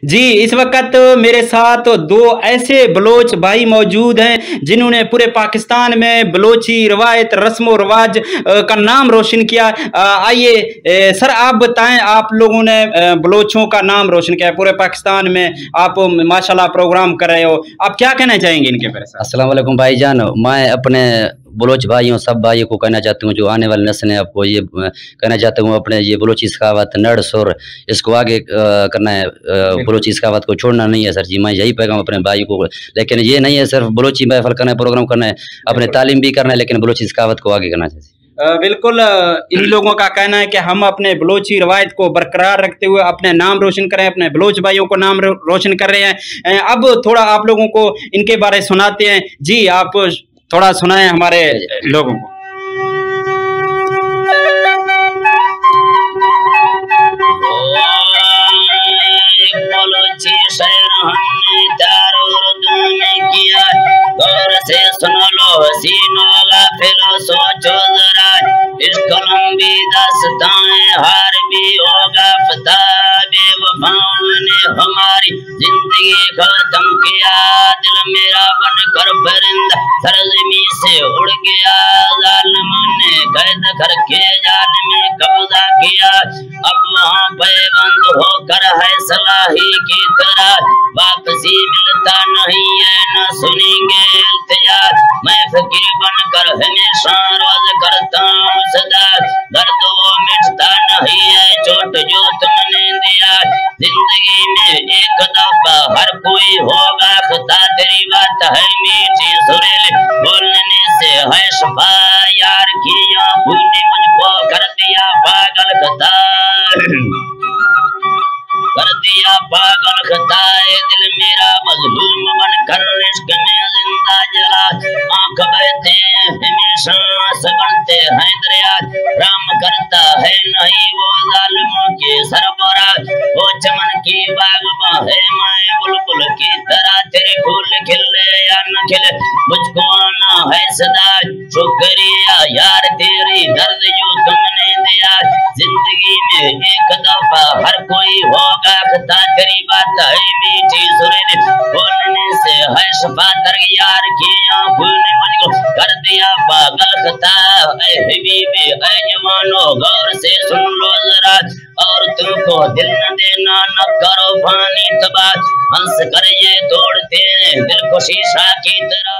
जी, इस वक़्त मेरे साथ दो ऐसे बलोच भाई मौजूद हैं जिन्होंने पूरे पाकिस्तान में बलोची रवायत रस्म-व-रवाज का नाम रोशन किया। आइए सर आप बताएँ, आप लोगों ने बलोचों का नाम रोशन किया है पूरे पाकिस्तान में, आप माशाल्लाह प्रोग्राम कर रहे हो। आप क्या कहना चाहेंगे इनके बारे में? अस्सलाम वालेकुम भाईजान। मैं अपने बलोच भाइयों सब भाइयों को कहना चाहता हूँ, जो आने वाली नस्ल है, आपको ये कहना चाहता हूँ, अपने ये बलोची सखावत नड़ सुर इसको आगे करना है। बलोची सखावत को छोड़ना नहीं है सर जी। मैं यही पैगाम अपने भाइयों को, लेकिन ये नहीं है सिर्फ बलोची महफल करना है, प्रोग्राम करना है, अपने तालीम भी करना है, लेकिन बलोची सखावत को आगे करना चाहिए। बिल्कुल, इन लोगों का कहना है कि हम अपने बलोची रवायत को बरकरार रखते हुए अपने नाम रोशन करें, अपने बलोच भाइयों को नाम रोशन कर रहे हैं। अब थोड़ा आप लोगों को इनके बारे सुनाते हैं। जी, आप थोड़ा सुनाएं हमारे लोगों को। किया गौर से सुन लो हसीनों गाफिलों सोचो जरा, इस कलम्बी दास्तान हार भी होगा फता, बेवफाओं ने हमारी जिंदगी खत्म किया, दिल मेरा बनकर परिंदा सरजमी से उड़ गया, जालिमों ने कैद करके जाल में कब्जा किया, अब वहाँ पैबंद होकर है सलाही की तरह, वापसी मिलता नहीं है न सुनेंगे इल्तिजा, मैं फकीर बनकर हमेशा रोज करता हूँ सदा, दर्द वो मिटता नहीं है चोट जो तुमने दिया, जिंदगी में एक दफा हर कोई होगा खता, तेरी बात है मीठी सुरीली बोलने से है शफा, यार की आंखों ने मुझको कर दिया पागल खता, कर दिया पागल खता, दिल मेरा मजलूम बनकर इश्क में जिंदा जला, आंख बहते हमेशा आंसू बनते हैं दरिया, राम करता है नहीं वो जालिमों के सरबरा, वो चमन की बागबां है मैं बुलबुल की तरह, तेरे फूल खिले या न खिले मुझको आना है सदा, शुक्रिया यार तेरी दर्द जो तुमने दिया, जिंदगी में एक दफा हर कोई होगा खता, तेरी बात है मीठी सुरीली बोलने से है शफा, तर यार की आंखों ने मुझको कर दिया पागल खता, ऐ हबीबी ऐ जवानो गौर से सुन लो जरा, और तुमको दिल न देना न करो फानी तबाह, हंस कर ये तोड़ते दिल को शीशा की तरह।